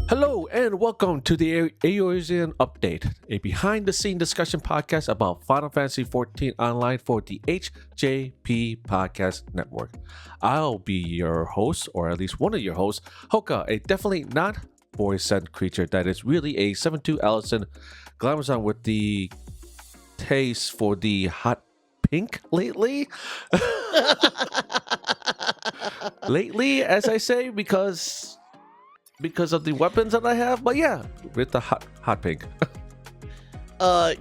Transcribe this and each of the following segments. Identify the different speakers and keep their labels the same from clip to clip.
Speaker 1: Hello and welcome to the Eorzean Update, a behind-the-scene discussion podcast about Final Fantasy XIV Online for the HJP Podcast Network. I'll be your host, or at least one of your hosts, Houka, a definitely not voidsent creature that is really a 7'2" Allison Glamazon with the taste for the hot pink lately. Lately, as I say, because of the weapons that I have, but yeah, with the hot pink.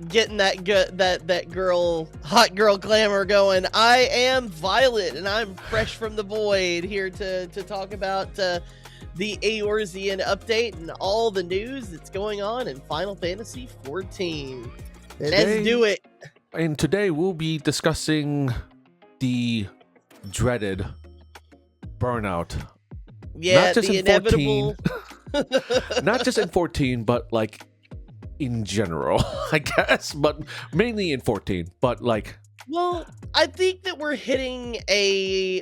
Speaker 2: Getting that girl, hot girl glamour going. I am Violet, and I'm fresh from the void here to talk about the Eorzean update and all the news that's going on in Final Fantasy XIV. Let's do it.
Speaker 1: And today we'll be discussing the dreaded Burnout.
Speaker 2: Yeah,
Speaker 1: not just
Speaker 2: the
Speaker 1: in
Speaker 2: inevitable.
Speaker 1: 14, not just in 14, but like in general, I guess, but mainly in 14. But like,
Speaker 2: Well, I think that we're hitting a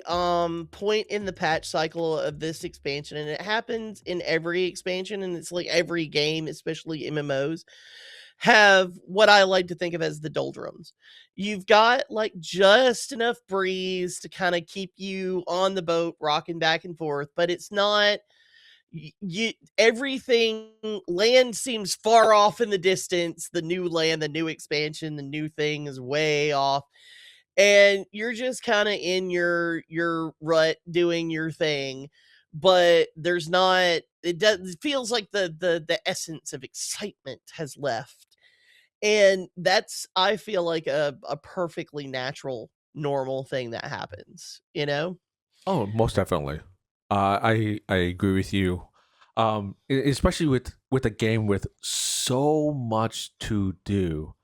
Speaker 2: point in the patch cycle of this expansion, and it happens in every expansion, and it's like every game, especially MMOs, have what I like to think of as the doldrums. You've got like just enough breeze to kind of keep you on the boat rocking back and forth, but it's not you everything. Land seems far off in the distance. The new land, the new expansion, the new thing is way off, and you're just kind of in your rut doing your thing, but there's not it feels like the essence of excitement has left, and that's, I feel like, a perfectly natural, normal thing that happens.
Speaker 1: oh, most definitely. I agree with you. Especially with a game with so much to do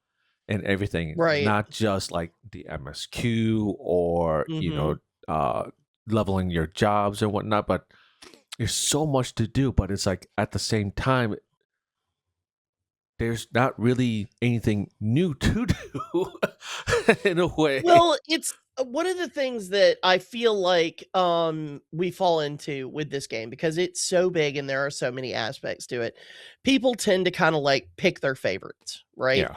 Speaker 1: and everything,
Speaker 2: Right.
Speaker 1: not just like the MSQ or
Speaker 2: Mhm.
Speaker 1: leveling your jobs and whatnot, but there's so much to do. But it's like at the same time, there's not really anything new to do in a way.
Speaker 2: Well, it's one of the things that I feel like we fall into with this game because it's so big and there are so many aspects to it. People tend to kind of like pick their favorites, right?
Speaker 1: Yeah.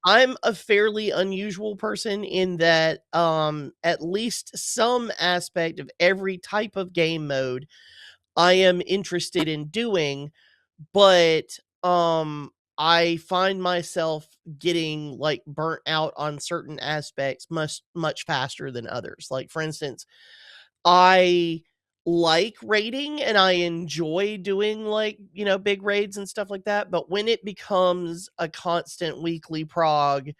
Speaker 2: I'm a fairly unusual person in that at least some aspect of every type of game mode I am interested in doing, but I find myself getting like burnt out on certain aspects much faster than others. Like for instance, I like raiding and I enjoy doing like, big raids and stuff like that, but when it becomes a constant weekly prog,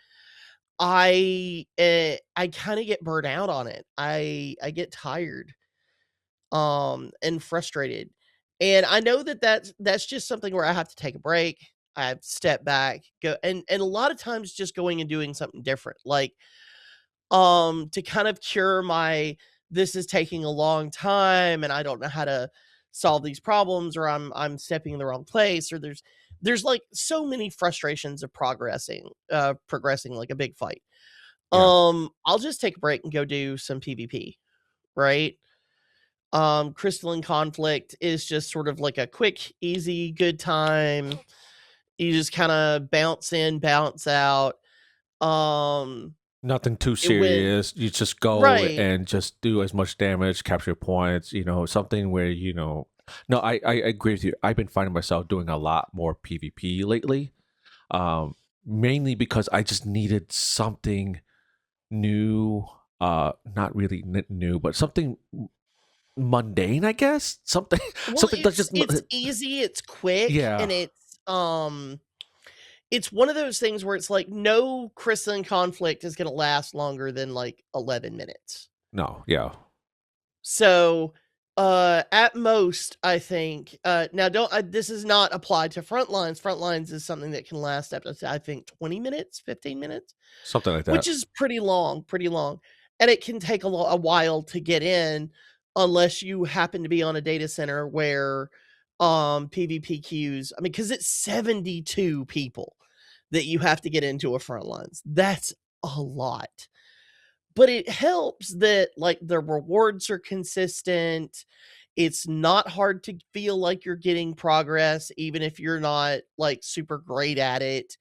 Speaker 2: I kind of get burnt out on it. I get tired and frustrated. And I know that that's just something where I have to take a break. I have to step back, go, and a lot of times just going and doing something different. Like to kind of cure my, this is taking a long time and I don't know how to solve these problems, or I'm stepping in the wrong place, or there's like so many frustrations of progressing like a big fight.
Speaker 1: Yeah.
Speaker 2: I'll just take a break and go do some PvP, right? Crystalline Conflict is just sort of like a quick, easy, good time. You just kind of bounce in, bounce out. Um,
Speaker 1: Nothing too
Speaker 2: it went
Speaker 1: serious. You just go
Speaker 2: right.
Speaker 1: and just do as much damage, capture points, something where, No, I agree with you. I've been finding myself doing a lot more PvP lately. Mainly because I just needed something new. Not really new, but something mundane, I guess. Something
Speaker 2: Well,
Speaker 1: something that's just
Speaker 2: it's easy, it's quick,
Speaker 1: yeah.
Speaker 2: and it's one of those things where it's like no Crystalline Conflict is going to last longer than like 11 minutes.
Speaker 1: No, yeah.
Speaker 2: So, at most, I think, now don't, this is not applied to Frontlines. Frontlines is something that can last up to, I think, 20 minutes, 15 minutes,
Speaker 1: Something like that.
Speaker 2: which is pretty long. And it can take a while to get in unless you happen to be on a data center where, PvP queues, I mean, cause it's 72 people that you have to get into a Frontlines. That's a lot. But it helps that, like, the rewards are consistent. It's not hard to feel like you're getting progress, even if you're not like super great at it.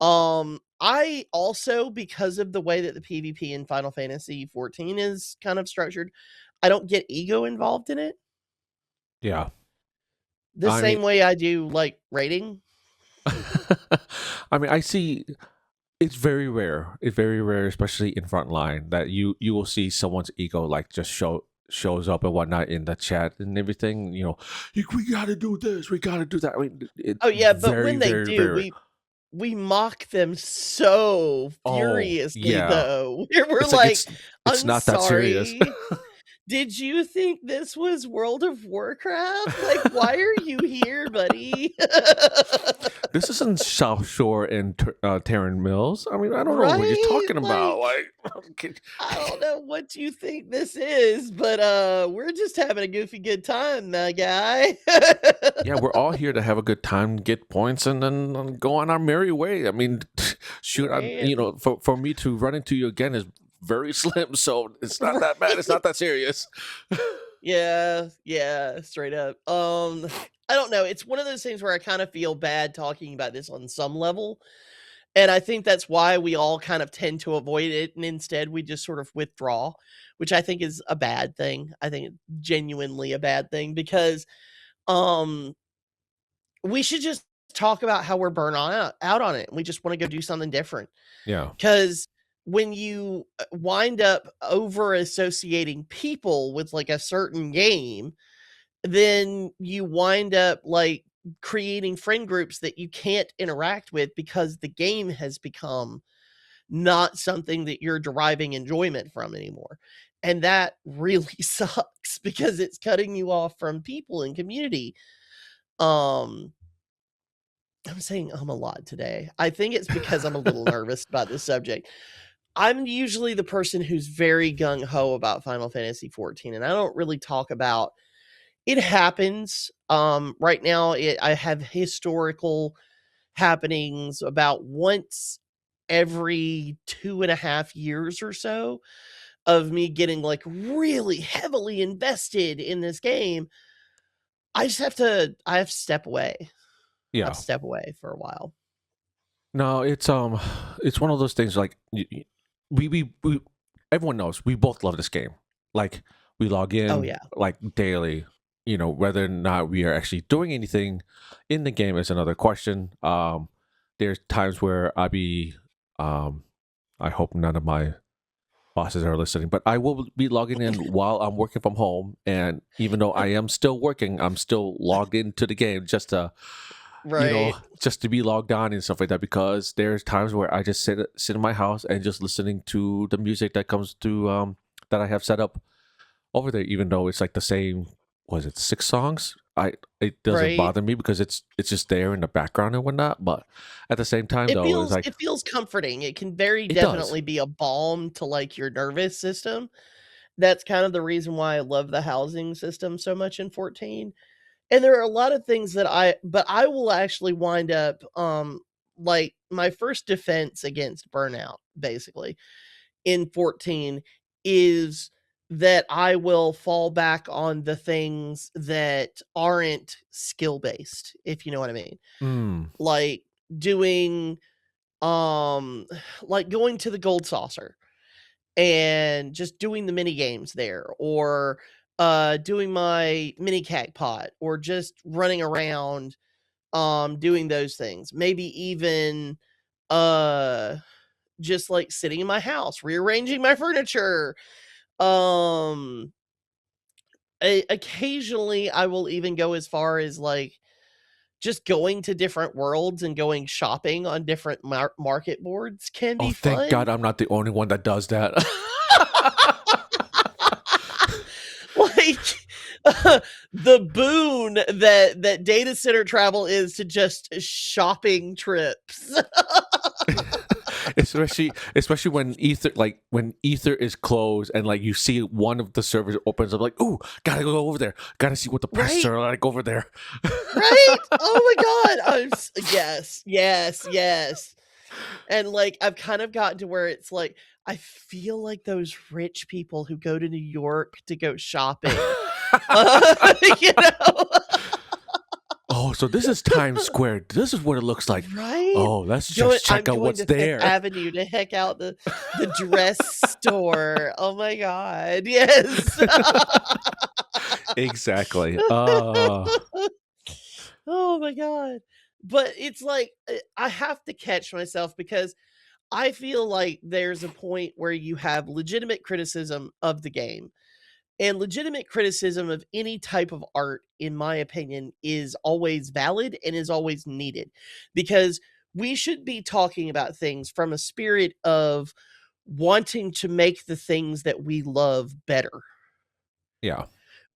Speaker 2: I also, because of the way that the PvP in Final Fantasy XIV is kind of structured, I don't get ego involved in it
Speaker 1: Yeah.
Speaker 2: the
Speaker 1: I mean,
Speaker 2: same way I do like raiding.
Speaker 1: I mean, I see. It's very rare. It's very rare, especially in frontline, that you will see someone's ego like just shows up and whatnot in the chat and everything. We got to do this. We got to do that. I mean, it
Speaker 2: Oh yeah, but
Speaker 1: very
Speaker 2: when they
Speaker 1: very
Speaker 2: do,
Speaker 1: very.
Speaker 2: we mock them so
Speaker 1: Oh
Speaker 2: furiously
Speaker 1: yeah,
Speaker 2: though. We're
Speaker 1: it's like
Speaker 2: like,
Speaker 1: it's
Speaker 2: "I'm
Speaker 1: not that serious.
Speaker 2: sorry. Did you think this was World of Warcraft? Like, why are you here, buddy?"
Speaker 1: This isn't South Shore and Terran Mills. I mean, I don't know what you're
Speaker 2: Right?
Speaker 1: talking about.
Speaker 2: Like,
Speaker 1: Like,
Speaker 2: I don't know what you think this is, but we're just having a goofy good time, my guy.
Speaker 1: yeah, we're all here to have a good time, get points, and then go on our merry way. I mean, shoot,
Speaker 2: Right?
Speaker 1: for me to run into you again is very slim, so it's not that bad. It's
Speaker 2: Right.
Speaker 1: not that serious.
Speaker 2: Yeah, straight up. I don't know. It's one of those things where I kind of feel bad talking about this on some level. And I think that's why we all kind of tend to avoid it. And instead we just sort of withdraw, which I think is a bad thing. I think it's genuinely a bad thing because um we should just talk about how we're burnt out on it. And we just want to go do something different.
Speaker 1: Yeah,
Speaker 2: Because when you wind up over associating people with like a certain game, then you wind up like creating friend groups that you can't interact with because the game has become not something that you're deriving enjoyment from anymore. And that really sucks because it's cutting you off from people and community. Um I'm saying a lot today. I think it's because I'm a little nervous about this subject. I'm usually the person who's very gung ho about Final Fantasy XIV, and I don't really talk about it. Happens. Right now, I have historical happenings about once every 2.5 years or so of me getting like really heavily invested in this game. I have to step away. I have
Speaker 1: yeah.
Speaker 2: to step away for a while.
Speaker 1: No, it's one of those things. Like we everyone knows we both love this game. Like we log
Speaker 2: Oh
Speaker 1: in
Speaker 2: yeah.
Speaker 1: like daily. Whether or not we are actually doing anything in the game is another question. There's times where I hope none of my bosses are listening, but I will be logging in while I'm working from home. And even though I am still working, I'm still logged into the game just to,
Speaker 2: Right.
Speaker 1: just to be logged on and stuff like that. Because there's times where I just sit in my house and just listening to the music that comes to that I have set up over there. Even though it's like the same, was it 6 songs? It doesn't
Speaker 2: Right.
Speaker 1: bother me because it's just there in the background and whatnot. But at the same time,
Speaker 2: It
Speaker 1: though, it's
Speaker 2: feels
Speaker 1: like
Speaker 2: it feels comforting. It can very
Speaker 1: it does.
Speaker 2: definitely be a balm to like your nervous system. That's kind of the reason why I love the housing system so much in 14. And there are a lot of things that I will actually wind up like my first defense against burnout basically in 14 is that I will fall back on the things that aren't skill based, if you know what I mean.
Speaker 1: Mm,
Speaker 2: Like doing um like going to the gold saucer and just doing the mini games there, or doing my mini cacpot, or just running around doing those things, maybe even uh just like sitting in my house rearranging my furniture. um Occasionally I will even go as far as like just going to different worlds and going shopping on different market boards can
Speaker 1: oh,
Speaker 2: be
Speaker 1: thank
Speaker 2: fun.
Speaker 1: God I'm not the only one that does that.
Speaker 2: Like the boon that data center travel is to just shopping trips.
Speaker 1: especially when ether is closed and like you see one of the servers opens up, like, ooh, gotta go over there, gotta see what the prices
Speaker 2: Right,
Speaker 1: are like over there.
Speaker 2: right. Oh my god. Yes, yes, yes. And like I've kind of gotten to where it's like I feel like those rich people who go to New York to go shopping. You know?
Speaker 1: Oh, so this is Times Square. This is what it looks like.
Speaker 2: Right?
Speaker 1: Oh, let's just
Speaker 2: I'm
Speaker 1: check out
Speaker 2: going
Speaker 1: what's
Speaker 2: to Fifth
Speaker 1: there.
Speaker 2: Avenue to heck out the dress store. Oh my god, yes.
Speaker 1: Exactly.
Speaker 2: Oh my god. But it's like, I have to catch myself because I feel like there's a point where you have legitimate criticism of the game. And legitimate criticism of any type of art, in my opinion, is always valid and is always needed because we should be talking about things from a spirit of wanting to make the things that we love better,
Speaker 1: Yeah.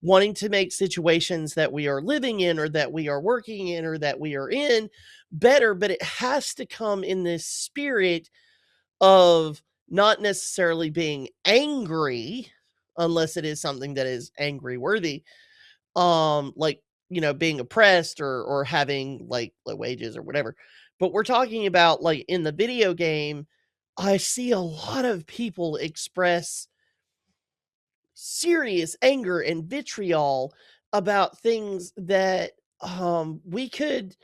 Speaker 2: wanting to make situations that we are living in or that we are working in or that we are in better, but it has to come in this spirit of not necessarily being angry unless it is something that is angry worthy, like, being oppressed or having like low wages or whatever. But we're talking about like in the video game, I see a lot of people express serious anger and vitriol about things that we could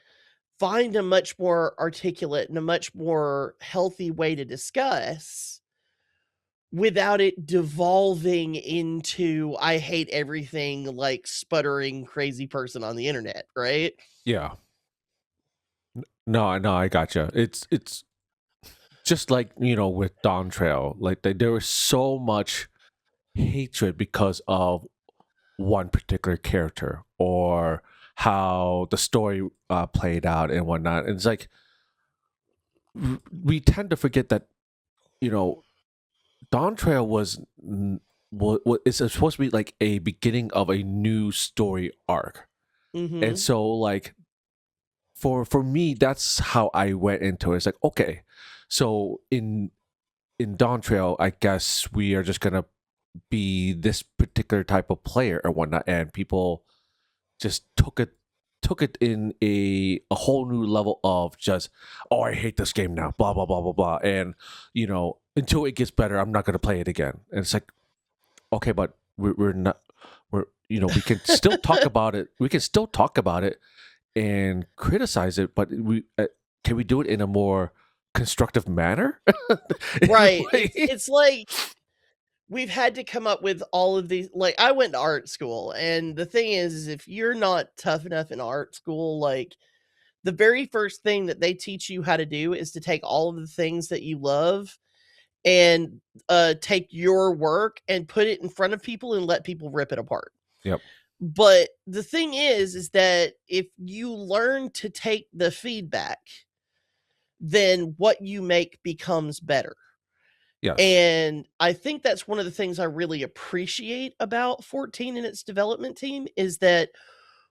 Speaker 2: find a much more articulate and a much more healthy way to discuss without it devolving into I hate everything like sputtering crazy person on the internet, right?
Speaker 1: Yeah. No, I gotcha. It's just like, with Dawn Trail. Like there was so much hatred because of one particular character or how the story played out and whatnot. And it's like we tend to forget that, you know, Dawn Trail it's supposed to be like a beginning of a new story arc. And
Speaker 2: Mhm.
Speaker 1: so like for me, that's how I went into it. It's like, okay, so in Dawn Trail, I guess we are just gonna be this particular type of player or whatnot, and people just took it in a whole new level of just, oh, I hate this game now, blah blah blah blah blah, and until it gets better, I'm not gonna play it again. And it's like, okay, but we're not, we can still talk about it. We can still talk about it and criticize it, but can we do it in a more constructive manner? In a
Speaker 2: Right.
Speaker 1: way?
Speaker 2: It's like we've had to come up with all of these, like I went to art school and the thing is if you're not tough enough in art school, like the very first thing that they teach you how to do is to take all of the things that you love and take your work and put it in front of people and let people rip it apart.
Speaker 1: Yep.
Speaker 2: But the thing is that if you learn to take the feedback, then what you make becomes better.
Speaker 1: Yes.
Speaker 2: And I think that's one of the things I really appreciate about 14 and its development team is that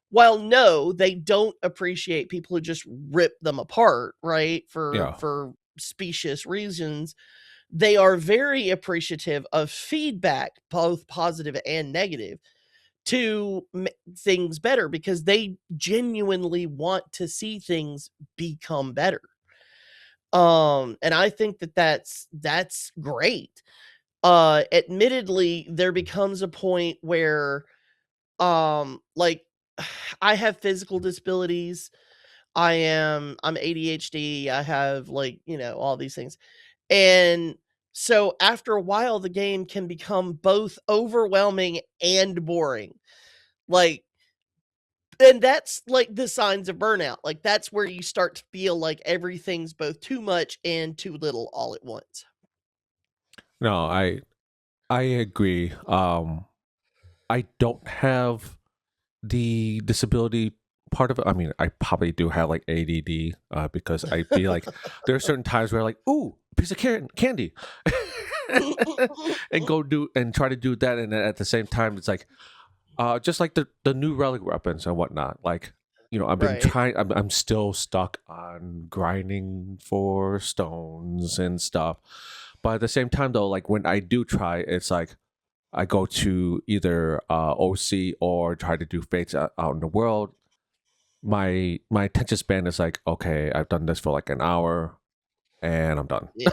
Speaker 2: while no, they don't appreciate people who just rip them apart, right?
Speaker 1: Yeah.
Speaker 2: For specious reasons, they are very appreciative of feedback, both positive and negative, to make things better because they genuinely want to see things become better. And I think that that's great. Admittedly, there becomes a point where like I have physical disabilities. I'm ADHD. I have like, all these things. And so after a while the game can become both overwhelming and boring. Like and that's like the signs of burnout. Like that's where you start to feel like everything's both too much and too little all at once.
Speaker 1: No, I agree. I don't have the disability part of it. I mean, I probably do have like ADD because I feel like there are certain times where like, ooh, a piece of candy, and go do and try to do that, and then at the same time, it's like, just like the new relic weapons and whatnot. Like, I've been
Speaker 2: Right.
Speaker 1: trying. I'm still stuck on grinding for stones and stuff. But at the same time, though, like when I do try, it's like I go to either OC or try to do fates out in the world. My attention span is like, okay, I've done this for like an hour and I'm done.
Speaker 2: Yeah.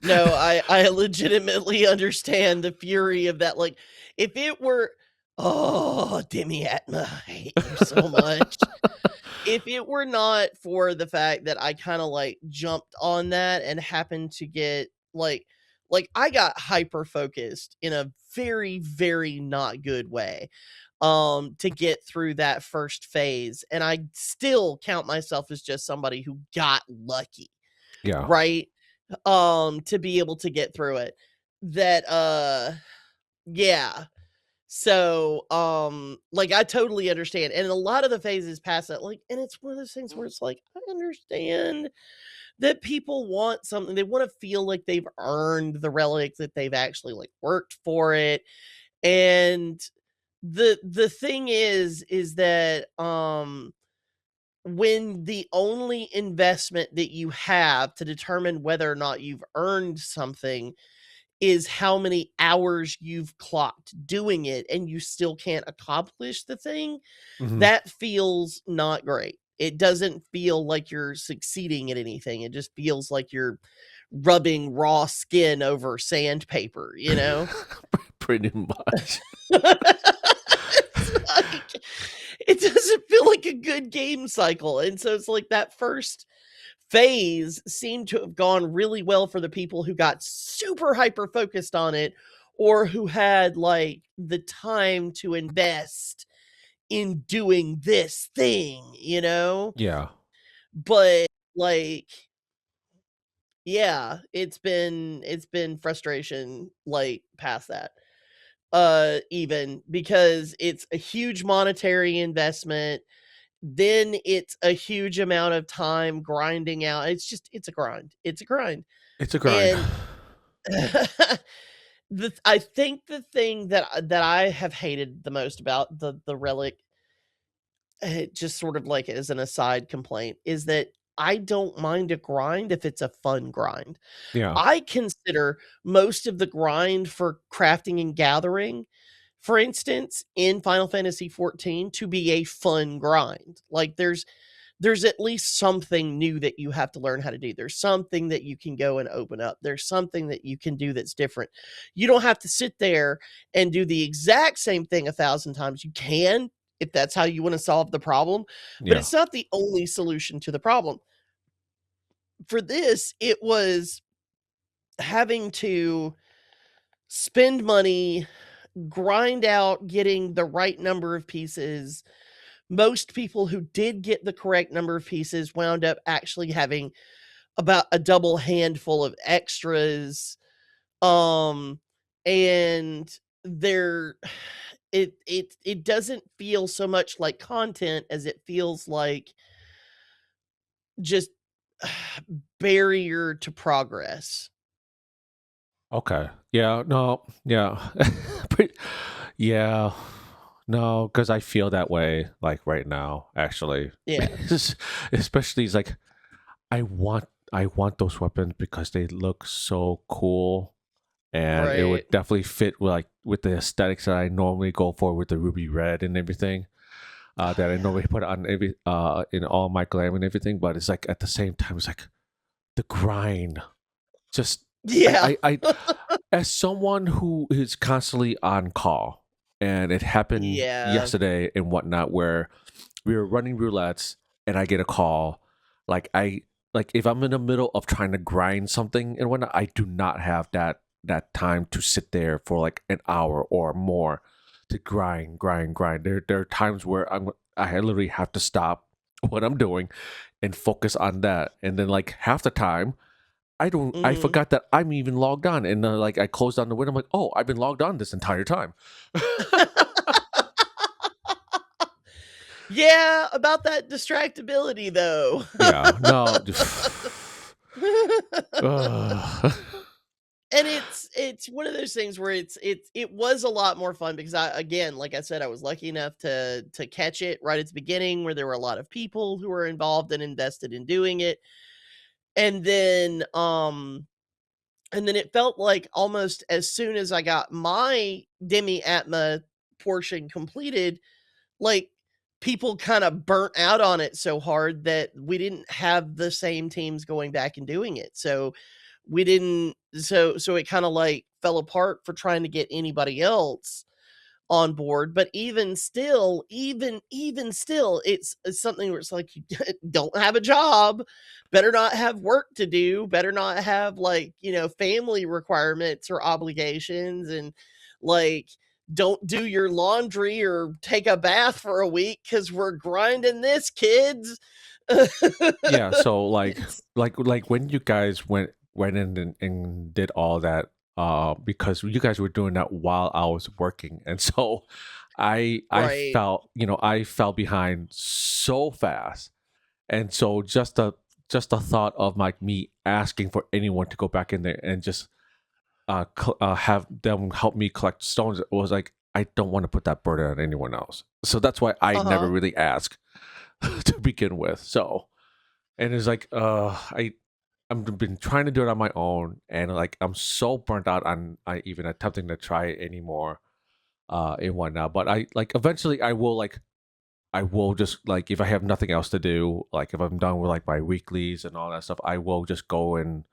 Speaker 2: No, I legitimately understand the fury of that. Like, if it were Oh, Demi Atma, I hate you so much. If it were not for the fact that I kinda, like, jumped on that and happened to get, I got hyper focused in a very, very not good way, to get through that first phase, and I still count myself as just somebody who got lucky,
Speaker 1: Yeah.
Speaker 2: right? To be able to get through it. That, yeah. So, I totally understand, and a lot of the phases past that, and it's one of those things where it's like, I understand that people want something, they wanna feel like they've earned the relic, that they've actually, worked for it, and the thing is that, when the only investment that you have to determine whether or not you've earned something is how many hours you've clocked doing it and you still can't accomplish the thing,
Speaker 1: Hmm.
Speaker 2: that feels not great. It doesn't feel like you're succeeding at anything. It just feels like you're rubbing raw skin over sandpaper, you know?
Speaker 1: Pretty much.
Speaker 2: It's like it doesn't feel like a good game cycle. And so it's like that first phase seemed to have gone really well for the people who got super hyper focused on it or who had the time to invest in doing this thing, you know?
Speaker 1: Yeah.
Speaker 2: But like yeah, it's been frustration past that. Even because it's a huge monetary investment, then it's a huge amount of time grinding out. It's a grind. It's a grind.
Speaker 1: It's a grind.
Speaker 2: And I think the thing that I have hated the most about the relic, just sort of like as an aside complaint, is that I don't mind a grind if it's a fun grind.
Speaker 1: Yeah.
Speaker 2: I consider most of the grind for crafting and gathering, for instance, in Final Fantasy XIV to be a fun grind. There's at least something new that you have to learn how to do. There's something that you can go and open up. There's something that you can do that's different. You don't have to sit there and do the exact same thing 1,000 times. You can, if that's how you want to solve the problem, but
Speaker 1: Yeah.
Speaker 2: it's not the only solution to the problem. For this, it was having to spend money, grind out getting the right number of pieces. Most people who did get the correct number of pieces wound up actually having about a double handful of extras. Um, and there it doesn't feel so much like content as it feels like just barrier to progress.
Speaker 1: Okay. Yeah. No. Yeah. Yeah. No, because I feel that way like right now, actually.
Speaker 2: Yeah,
Speaker 1: Especially it's like I want those weapons because they look so cool, and it
Speaker 2: right.
Speaker 1: would definitely fit with with the aesthetics that I normally go for with the ruby red and everything.
Speaker 2: Oh,
Speaker 1: That I
Speaker 2: yeah.
Speaker 1: normally put on every in all my glam and everything, but it's like at the same time it's like the grind. Just
Speaker 2: Yeah.
Speaker 1: I as someone who is constantly on call, and it happened
Speaker 2: Yeah.
Speaker 1: yesterday and whatnot, where we were running roulettes and I get a call, I if I'm in the middle of trying to grind something and whatnot, I do not have that time to sit there for like an hour or more to grind. There are times where I literally have to stop what I'm doing and focus on that, and then like half the time I
Speaker 2: Mhm.
Speaker 1: forgot that I'm even logged on, and I closed down the window. I'm like, oh, I've been logged on this entire time.
Speaker 2: Yeah, about that distractibility though.
Speaker 1: Yeah, no. Ugh.
Speaker 2: And it's one of those things where it was a lot more fun because I again, like I said, I was lucky enough to catch it right at the beginning where there were a lot of people who were involved and invested in doing it. And then it felt like almost as soon as I got my Demi Atma portion completed, like people kind of burnt out on it so hard that we didn't have the same teams going back and doing it. So we didn't so it kind of like fell apart for trying to get anybody else. on board. But even still, even still, it's something where it's like, you don't have a job, better not have work to do, better not have, like, family requirements or obligations, and like, don't do your laundry or take a bath for a week because we're grinding this, kids.
Speaker 1: Yeah, so like
Speaker 2: It's
Speaker 1: when you guys went in and did all that, because you guys were doing that while I was working, and so I
Speaker 2: right.
Speaker 1: felt, I fell behind so fast, and so just the thought of like me asking for anyone to go back in there and just have them help me collect stones, it was like, I don't want to put that burden on anyone else, so that's why I never
Speaker 2: Uh-huh.
Speaker 1: really ask to begin with. So, and it's like, I've been trying to do it on my own, and like I'm so burnt out on I even attempting to try it anymore, and whatnot. But I like eventually I will just, like, if I have nothing else to do, like if I'm done with like my weeklies and all that stuff, I will just go and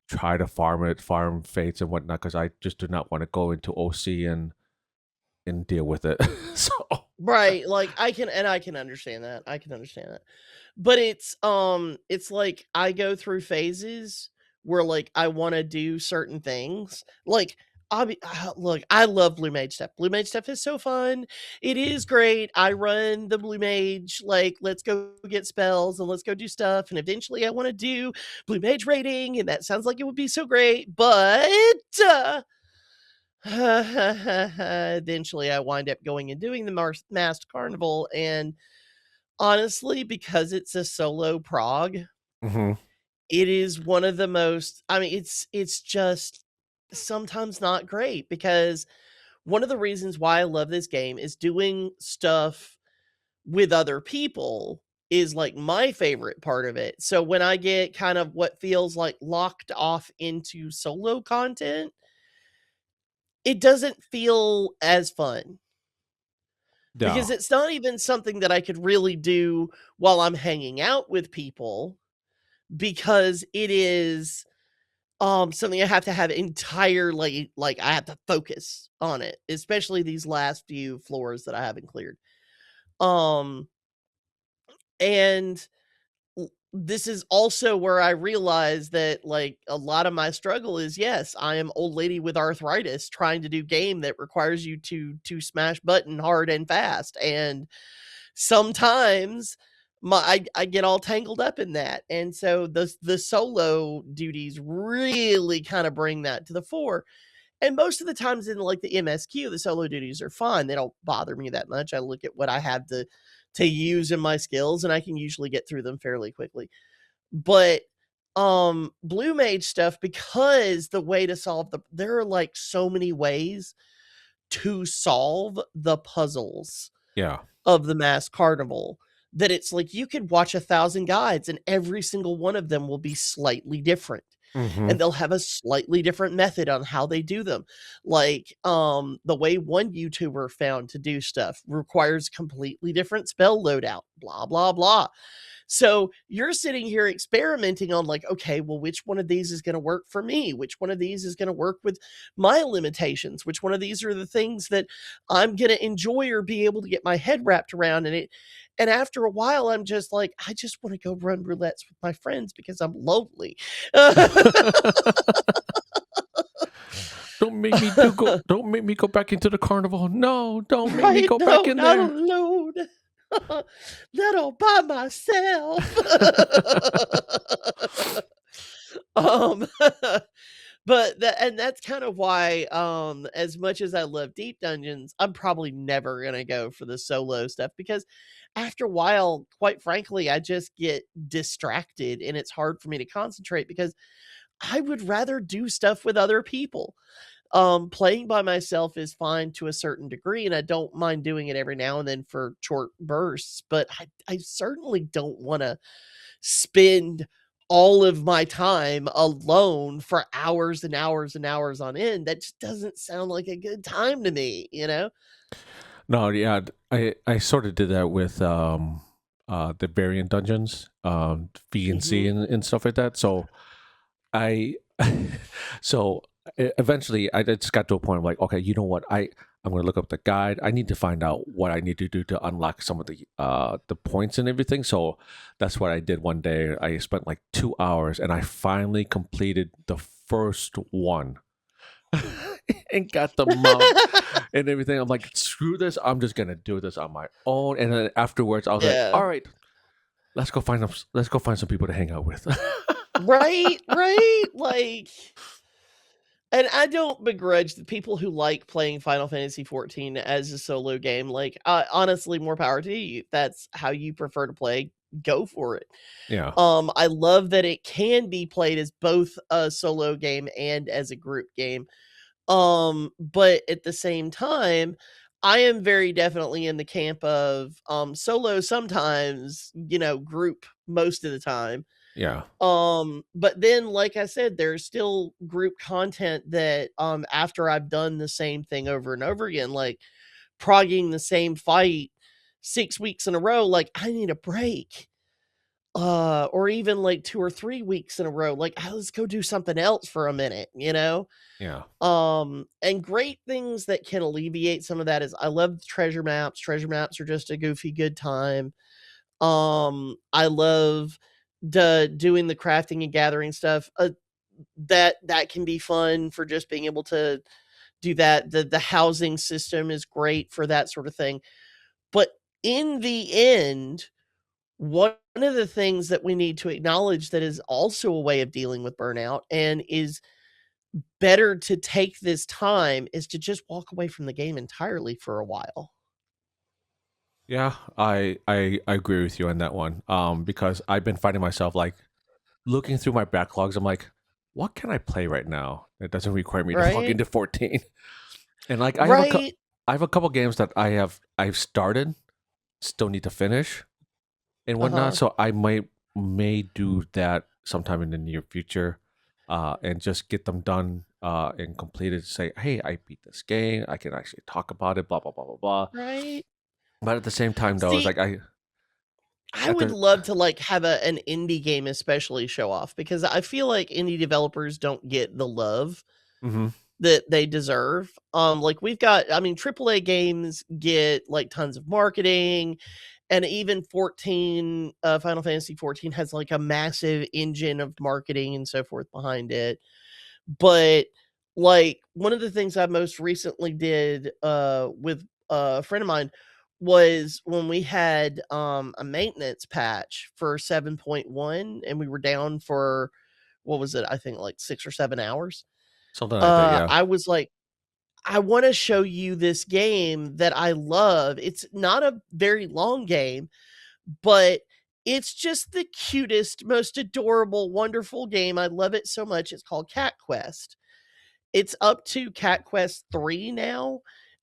Speaker 1: try to farm fates and whatnot, because I just do not want to go into OC and deal with it. So
Speaker 2: Right, like, I can understand that, I can understand that. But it's like I go through phases where, like, I wanna do certain things. Like, look, I love Blue Mage stuff. Blue Mage stuff is so fun. It is great. I run the Blue Mage, like, let's go get spells and let's go do stuff, and eventually I wanna do Blue Mage raiding, and that sounds like it would be so great, but, uh eventually, I wind up going and doing the masked carnival, and honestly, because it's a solo prog,
Speaker 1: hmm
Speaker 2: it is one of the most. I mean, it's just sometimes not great, because one of the reasons why I love this game is doing stuff with other people is like my favorite part of it. So when I get kind of what feels like locked off into solo content, it doesn't feel as fun.
Speaker 1: yeah.
Speaker 2: Because it's not even something that I could really do while I'm hanging out with people, because it is, something I have to have entirely, like, I have to focus on it, especially these last few floors that I haven't cleared. Um, and this is also where I realized that, like, a lot of my struggle is, yes, I am old lady with arthritis trying to do game that requires you to smash button hard and fast, and sometimes I get all tangled up in that, and so the solo duties really kind of bring that to the fore. And most of the times in, like, the MSQ, the solo duties are fine. They don't bother me that much. I look at what I have to use in my skills, and I can usually get through them fairly quickly. But Blue Mage stuff, because the way to solve there are, like, so many ways to solve the puzzles
Speaker 1: Yeah.
Speaker 2: of the mass carnival, that it's like you could watch 1,000 guides and every single one of them will be slightly different,
Speaker 1: hmm
Speaker 2: and they'll have a slightly different method on how they do them. Like, the way one YouTuber found to do stuff requires completely different spell loadout, blah, blah, blah. So you're sitting here experimenting on, like, okay, well, which one of these is going to work for me? Which one of these is going to work with my limitations? Which one of these are the things that I'm going to enjoy or be able to get my head wrapped around in it? And after a while, I'm just like, I just want to go run roulettes with my friends because I'm lonely.
Speaker 1: Don't make me go back into the carnival. No, don't make me
Speaker 2: Right?
Speaker 1: go back
Speaker 2: No,
Speaker 1: in
Speaker 2: not
Speaker 1: there.
Speaker 2: alone. Not all by myself. um But that's kind of why, as much as I love deep dungeons, I'm probably never gonna go for the solo stuff, because after a while, quite frankly, I just get distracted and it's hard for me to concentrate, because I would rather do stuff with other people. Playing by myself is fine to a certain degree, and I don't mind doing it every now and then for short bursts, but I certainly don't wanna spend all of my time alone for hours and hours and hours on end. That just doesn't sound like a good time to me, you know?
Speaker 1: No, yeah, I sort of did that with the variant dungeons, V and C
Speaker 2: Mhm.
Speaker 1: and stuff like that. So I so eventually I just got to a point of like, okay, you know what? I'm gonna look up the guide. I need to find out what I need to do to unlock some of the points and everything. So that's what I did one day. I spent like 2 hours and I finally completed the first one and got the mount and everything. I'm like, screw this. I'm just gonna do this on my own. And then afterwards, I was like,
Speaker 2: Yeah.
Speaker 1: all right, let's go find some people to hang out with.
Speaker 2: Right, right. Like, and I don't begrudge the people who like playing Final Fantasy XIV as a solo game. Like, honestly, more power to you. If that's how you prefer to play, go for it.
Speaker 1: Yeah,
Speaker 2: I love that it can be played as both a solo game and as a group game. But at the same time, I am very definitely in the camp of solo sometimes, group most of the time.
Speaker 1: yeah,
Speaker 2: But then like I said, there's still group content that after I've done the same thing over and over again, like progging the same fight 6 weeks in a row, like I need a break. Or even like 2 or 3 weeks in a row, like, let's go do something else for a minute?
Speaker 1: yeah,
Speaker 2: And great things that can alleviate some of that is I love treasure maps. Treasure maps are just a goofy good time. I love doing the crafting and gathering stuff. That can be fun for just being able to do that. The housing system is great for that sort of thing. But in the end, one of the things that we need to acknowledge that is also a way of dealing with burnout and is better to take this time is to just walk away from the game entirely for a while.
Speaker 1: yeah. I agree with you on that one. Because I've been finding myself like looking through my backlogs. I'm like, what can I play right now that doesn't require me to log
Speaker 2: Right?
Speaker 1: into 14? And like
Speaker 2: Right.
Speaker 1: I have a couple games that I've started, still need to finish and whatnot.
Speaker 2: Uh-huh.
Speaker 1: So I may do that sometime in the near future, and just get them done and completed. Say, hey, I beat this game. I can actually talk about it. Blah blah blah blah blah.
Speaker 2: Right.
Speaker 1: But at the same time, though, it's
Speaker 2: See,
Speaker 1: like I
Speaker 2: I
Speaker 1: at
Speaker 2: would
Speaker 1: the
Speaker 2: love to like have an indie game especially show off because I feel like indie developers don't get the love
Speaker 1: hmm
Speaker 2: that they deserve. Like we've got, I mean, AAA games get like tons of marketing, and even 14, Final Fantasy 14 has like a massive engine of marketing and so forth behind it. But like one of the things I most recently did with a friend of mine was when we had a maintenance patch for 7.1 and we were down for what was it? I think like 6 or 7 hours.
Speaker 1: something like that. Yeah,
Speaker 2: I was like, I want to show you this game that I love. It's not a very long game, but it's just the cutest, most adorable, wonderful game. I love it so much. It's called Cat Quest. It's up to Cat Quest 3 now.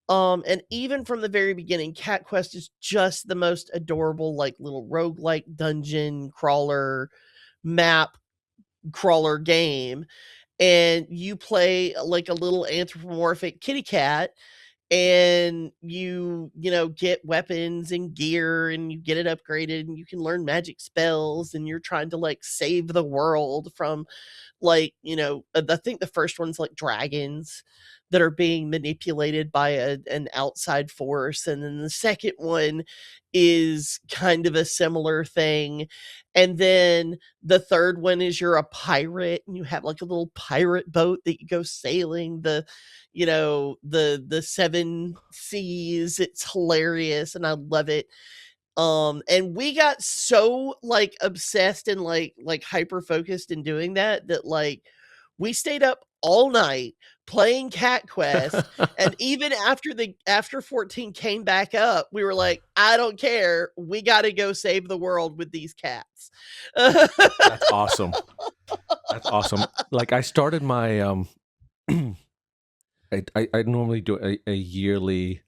Speaker 2: And even from the very beginning, Cat Quest is just the most adorable, like little roguelike dungeon crawler, map crawler game. And you play like a little anthropomorphic kitty cat, and you get weapons and gear and you get it upgraded and you can learn magic spells and you're trying to like save the world from like I think the first one's like dragons that are being manipulated by an outside force, and then the second one is kind of a similar thing, and then the third one is you're a pirate and you have like a little pirate boat that you go sailing the seven seas. It's hilarious and I love it. And we got so like obsessed and like hyper focused in doing that like we stayed up all night playing Cat Quest, and even after 14 came back up, we were like, I don't care. We got to go save the world with these cats.
Speaker 1: that's awesome. That's awesome. Like I started my I normally do a yearly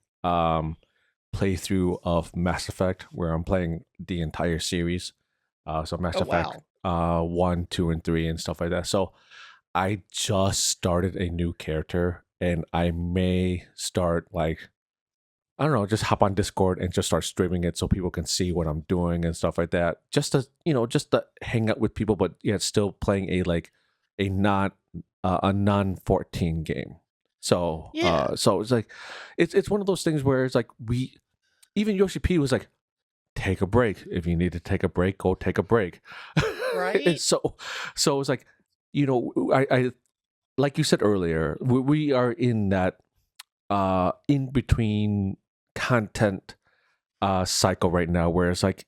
Speaker 1: playthrough of Mass Effect where I'm playing the entire series. So Mass
Speaker 2: Oh
Speaker 1: Effect
Speaker 2: wow.
Speaker 1: 1, 2, and 3 and stuff like that. So I just started a new character and I may start like I don't know, just hop on Discord and just start streaming it so people can see what I'm doing and stuff like that. Just to hang out with people, but yet still playing a like a not a non 14 game. So
Speaker 2: Yeah,
Speaker 1: so it's like it's one of those things where it's like we even Yoshi P was like, take a break. If you need to take a break, go take a break. And
Speaker 2: right?
Speaker 1: so it's like, I like you said earlier, we are in that in between content cycle right now where it's like,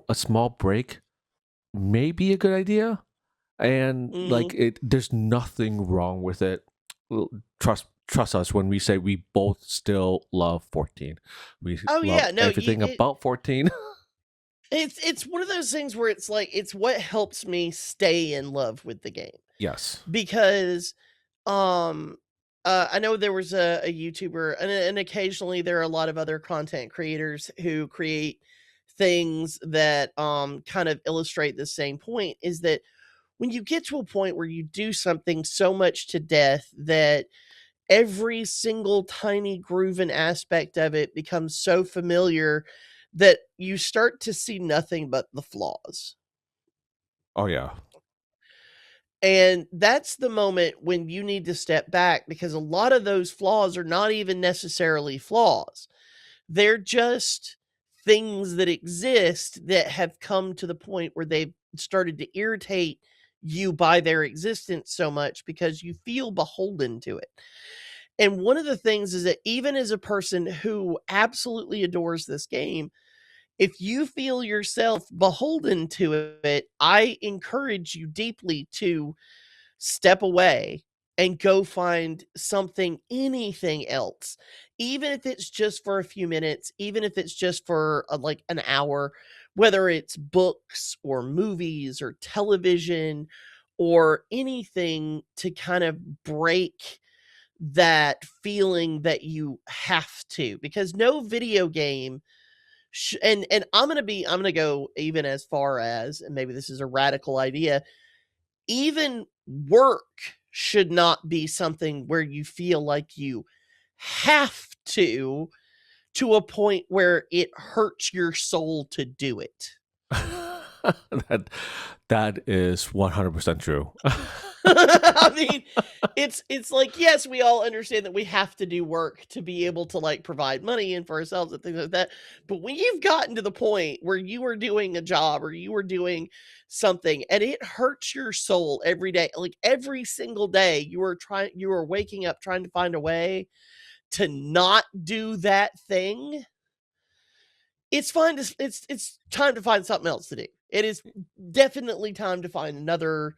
Speaker 1: a small break may be a good idea, and
Speaker 2: Mhm.
Speaker 1: like there's nothing wrong with it. Trust us when we say we both still love 14. We
Speaker 2: Oh,
Speaker 1: love
Speaker 2: yeah, no, you
Speaker 1: everything about 14.
Speaker 2: it's one of those things where it's like it's what helps me stay in love with the game
Speaker 1: Yes.
Speaker 2: because, um, I know there was a YouTuber and occasionally there are a lot of other content creators who create things that, kind of illustrate the same point, is that when you get to a point where you do something so much to death that every single tiny groove and aspect of it becomes so familiar that you start to see nothing but the flaws.
Speaker 1: Oh yeah.
Speaker 2: And that's the moment when you need to step back because a lot of those flaws are not even necessarily flaws. They're just things that exist that have come to the point where they've started to irritate you by their existence so much because you feel beholden to it. And one of the things is that even as a person who absolutely adores this game, if you feel yourself beholden to it, I encourage you deeply to step away and go find something, anything else. Even if it's just for a few minutes, even if it's just for like an hour, whether it's books or movies or television or anything to kind of break that feeling that you have to, because no video game and I'm going to go even as far as, and maybe this is a radical idea, even work should not be something where you feel like you have to a point where it hurts your soul to do it.
Speaker 1: that that is 100% true.
Speaker 2: I mean, it's like, yes, we all understand that we have to do work to be able to like provide money and for ourselves and things like that. But when you've gotten to the point where you are doing a job or you are doing something and it hurts your soul every day, like every single day, you are waking up trying to find a way to not do that thing. It's fine to it's time to find something else to do. It is definitely time to find another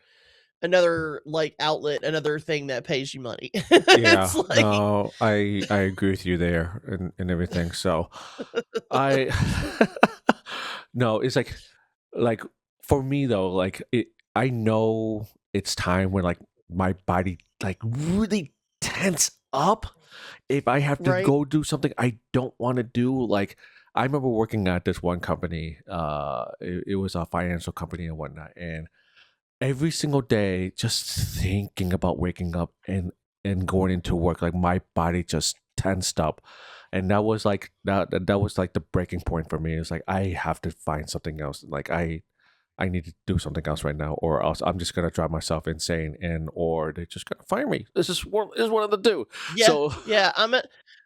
Speaker 2: like outlet, another thing that pays you money.
Speaker 1: Yeah,
Speaker 2: It's like
Speaker 1: no, I agree with you there and everything. So I no, it's like for me though, like I know it's time when like my body like really tense up if I have to
Speaker 2: right,
Speaker 1: go do something I don't want to do. Like I remember working at this one company, it was a financial company and whatnot, and every single day just thinking about waking up and going into work, like my body just tensed up, and that was like that was like the breaking point for me. It's like I have to find something else. Like I need to do something else right now, or else I'm just gonna drive myself insane, and or they're just gonna fire me. This is one of the two.
Speaker 2: yeah,
Speaker 1: So
Speaker 2: yeah.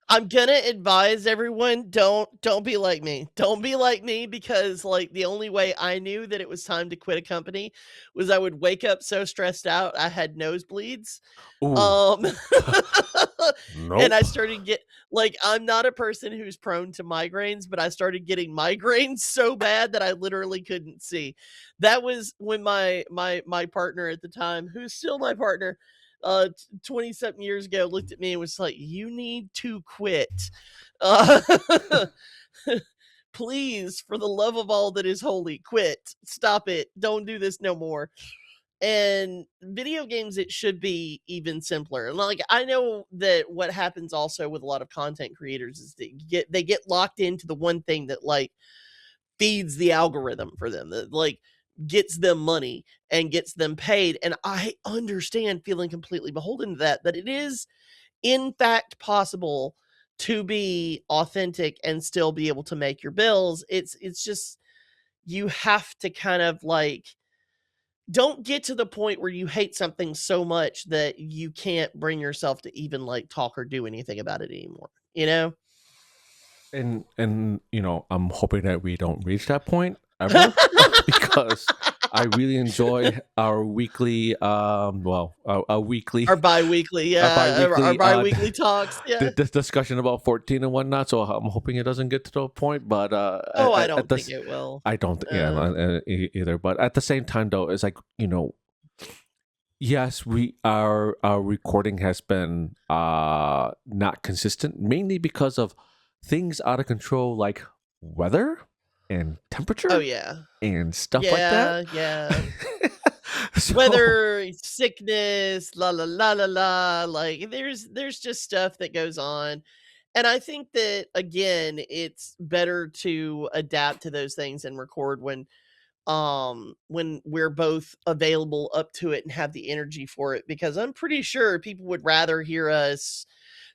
Speaker 2: I'm gonna advise everyone, don't be like me. Don't be like me because like the only way I knew that it was time to quit a company was I would wake up so stressed out I had nosebleeds.
Speaker 1: ooh,
Speaker 2: Um, and I
Speaker 1: nope.
Speaker 2: started get like, I'm not a person who's prone to migraines, but I started getting migraines so bad that I literally couldn't see. That was when my partner at the time, who's still my partner, 20 something years ago, looked at me and was like, "You need to quit. Uh, please, for the love of all that is holy, quit. Stop it. Don't do this no more." And video games, it should be even simpler. And like I know that what happens also with a lot of content creators is that they get locked into the one thing that like feeds the algorithm for them, that like gets them money and gets them paid. And I understand feeling completely beholden to that, that it is in fact possible to be authentic and still be able to make your bills. It's just you have to kind of like don't get to the point where you hate something so much that you can't bring yourself to even like talk or do anything about it anymore, you know?
Speaker 1: And I'm hoping that we don't reach that point ever, because I really enjoy our weekly our weekly
Speaker 2: Our bi-weekly,
Speaker 1: our
Speaker 2: yeah, our
Speaker 1: bi-weekly
Speaker 2: bi-weekally talks, yeah.
Speaker 1: this discussion about 14 and whatnot. So I'm hoping it doesn't get to the point, but
Speaker 2: Oh, I
Speaker 1: at
Speaker 2: don't think
Speaker 1: this,
Speaker 2: it will.
Speaker 1: I don't either. But at the same time, though, it's like, yes, our recording has been not consistent, mainly because of things out of control, like weather and
Speaker 2: Oh,
Speaker 1: temperature
Speaker 2: yeah.
Speaker 1: and stuff like that.
Speaker 2: Yeah, yeah.
Speaker 1: So
Speaker 2: Weather, sickness, la la la la la, like, there's just stuff that goes on, and I think that, again, it's better to adapt to those things and record when we're both available up to it and have the energy for it, because I'm pretty sure people would rather hear us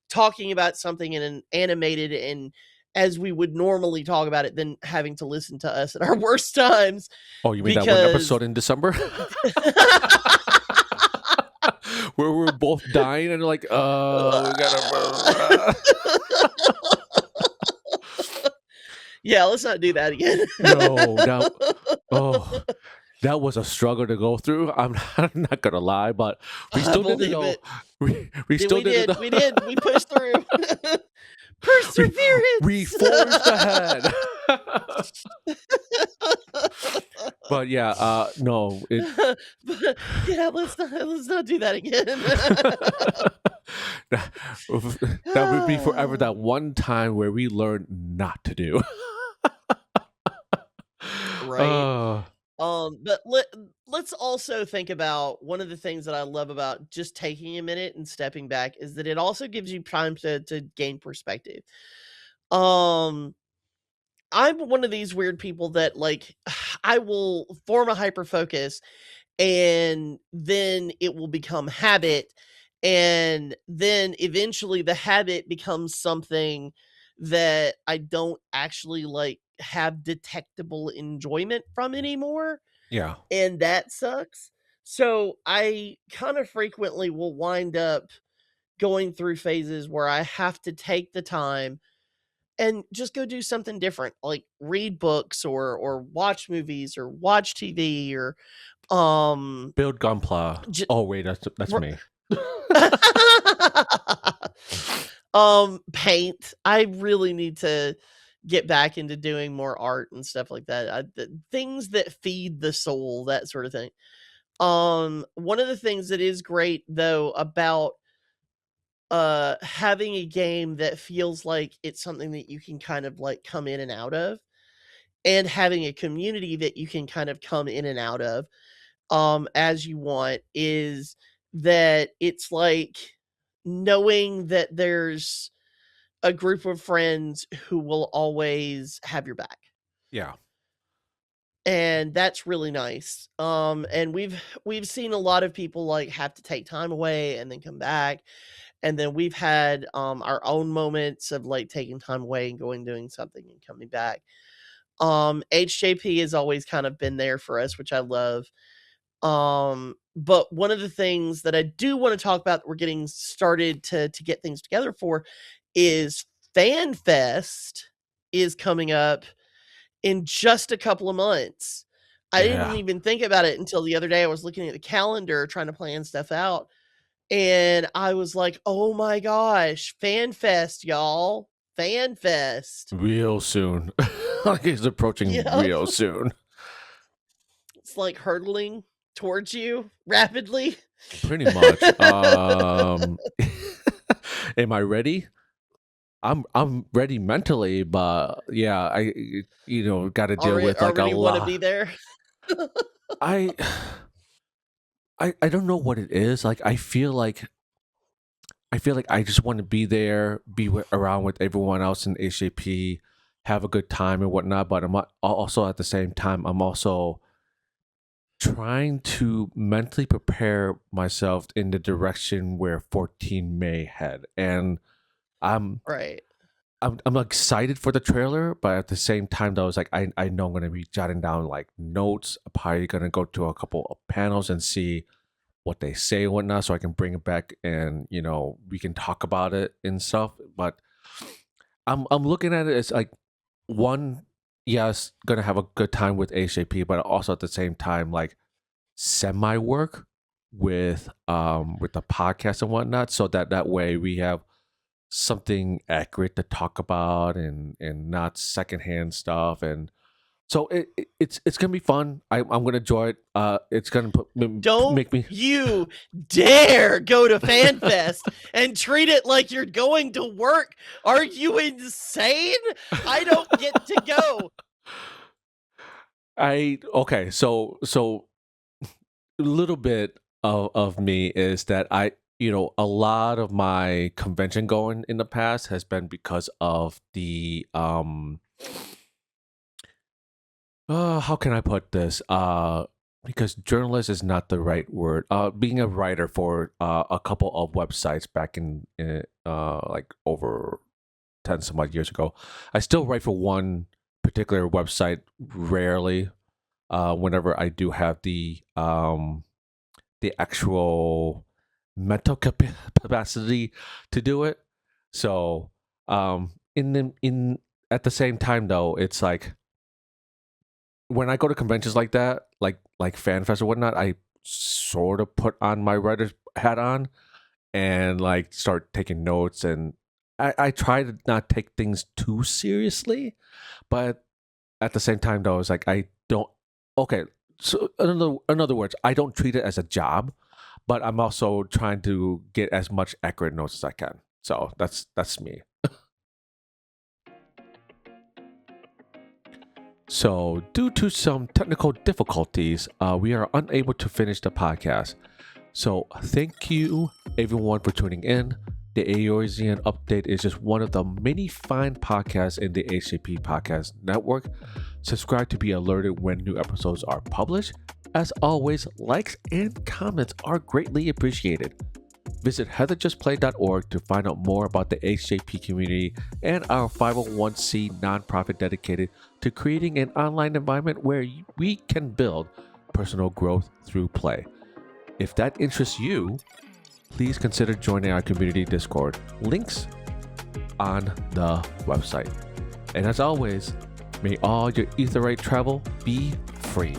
Speaker 2: talking about something in an animated and as we would normally talk about it than having to listen to us at our worst times,
Speaker 1: oh, you mean that one
Speaker 2: because
Speaker 1: episode in December where we're both dying and like, we gotta.
Speaker 2: Yeah, let's not do that again.
Speaker 1: No, oh, that was a struggle to go through. I'm not gonna lie, but we
Speaker 2: I
Speaker 1: still did it
Speaker 2: believe
Speaker 1: though.
Speaker 2: it.
Speaker 1: We
Speaker 2: Yeah,
Speaker 1: still
Speaker 2: we
Speaker 1: did it
Speaker 2: did.
Speaker 1: though.
Speaker 2: We did. We pushed through.
Speaker 1: We
Speaker 2: Perseverance.
Speaker 1: forged ahead. But yeah, no,
Speaker 2: But, yeah, let's not do that again.
Speaker 1: that would be forever that one time where we learned not to do.
Speaker 2: Right.
Speaker 1: Uh,
Speaker 2: But let's also think about one of the things that I love about just taking a minute and stepping back is that it also gives you time to gain perspective. Um, I'm one of these weird people that like I will form a hyper focus and then it will become habit, and then eventually the habit becomes something that I don't actually like have detectable enjoyment from anymore,
Speaker 1: yeah,
Speaker 2: and that sucks. So I kind of frequently will wind up going through phases where I have to take the time and just go do something different, like read books or watch movies or watch TV or um
Speaker 1: build Gunpla.
Speaker 2: j-
Speaker 1: Oh wait, that's
Speaker 2: r-
Speaker 1: me.
Speaker 2: paint. I really need to get back into doing more art and stuff like that. Things that feed the soul, that sort of thing. One of the things that is great though about having a game that feels like it's something that you can kind of like come in and out of, and having a community that you can kind of come in and out of as you want, is that it's like knowing that there's a group of friends who will always have your back.
Speaker 1: Yeah,
Speaker 2: And that's really nice. And we've seen a lot of people like have to take time away and then come back. And then we've had our own moments of like taking time away and going doing something and coming back. HJP has always kind of been there for us, which I love. But one of the things that I do want to talk about that we're getting started to get things together for is FanFest is coming up in just a couple of months. I didn't
Speaker 1: yeah.
Speaker 2: even think about it until the other day. I was looking at the calendar trying to plan stuff out, and I was like, "Oh my gosh, FanFest, y'all. FanFest."
Speaker 1: Real soon. Like it's approaching
Speaker 2: Yeah.
Speaker 1: real soon.
Speaker 2: It's like hurtling towards you rapidly.
Speaker 1: Pretty much. Am I ready? I'm ready mentally, but yeah, I got to deal with like a
Speaker 2: Already want to be
Speaker 1: lot.
Speaker 2: there.
Speaker 1: I I don't know what it is. Like I feel like I just want to be there, around with everyone else in HAP, have a good time and whatnot. But also at the same time, I'm also trying to mentally prepare myself in the direction where 14 may head, and I'm
Speaker 2: Right.
Speaker 1: I'm excited for the trailer, but at the same time, though, it's like I know I'm gonna be jotting down like notes. I'm probably gonna go to a couple of panels and see what they say and whatnot, so I can bring it back and we can talk about it and stuff. But I'm looking at it as like one, yes, gonna have a good time with HAP, but also at the same time like semi work with the podcast and whatnot, so that way we have something accurate to talk about and not secondhand stuff. And so it's gonna be fun. I'm gonna enjoy it. It's gonna
Speaker 2: Don't
Speaker 1: make me.
Speaker 2: you dare go to FanFest and treat it like you're going to work. Are you insane? I don't get to go.
Speaker 1: Okay, so a little bit of me is that a lot of my convention going in the past has been because of the how can I put this? Because journalist is not the right word. Being a writer for a couple of websites back in like over 10 some odd years ago, I still write for one particular website rarely. Whenever I do have the actual mental capacity to do it. So in at the same time though, it's like when I go to conventions like that, like FanFest or whatnot, I sort of put on my writer's hat on and like start taking notes, and I try to not take things too seriously, but at the same time though, it's like I don't. Okay, so in other words, I don't treat it as a job, but I'm also trying to get as much accurate notes as I can. So that's me. So, due to some technical difficulties, we are unable to finish the podcast. So, thank you everyone for tuning in. The Eorzean update is just one of the many fine podcasts in the HCP Podcast Network. Subscribe to be alerted when new episodes are published. As always, likes and comments are greatly appreciated. Visit heatherjustplay.org to find out more about the HJP community and our 501c nonprofit dedicated to creating an online environment where we can build personal growth through play. If that interests you, please consider joining our community Discord. Links on the website. And as always, may all your Aetheryte travel be free.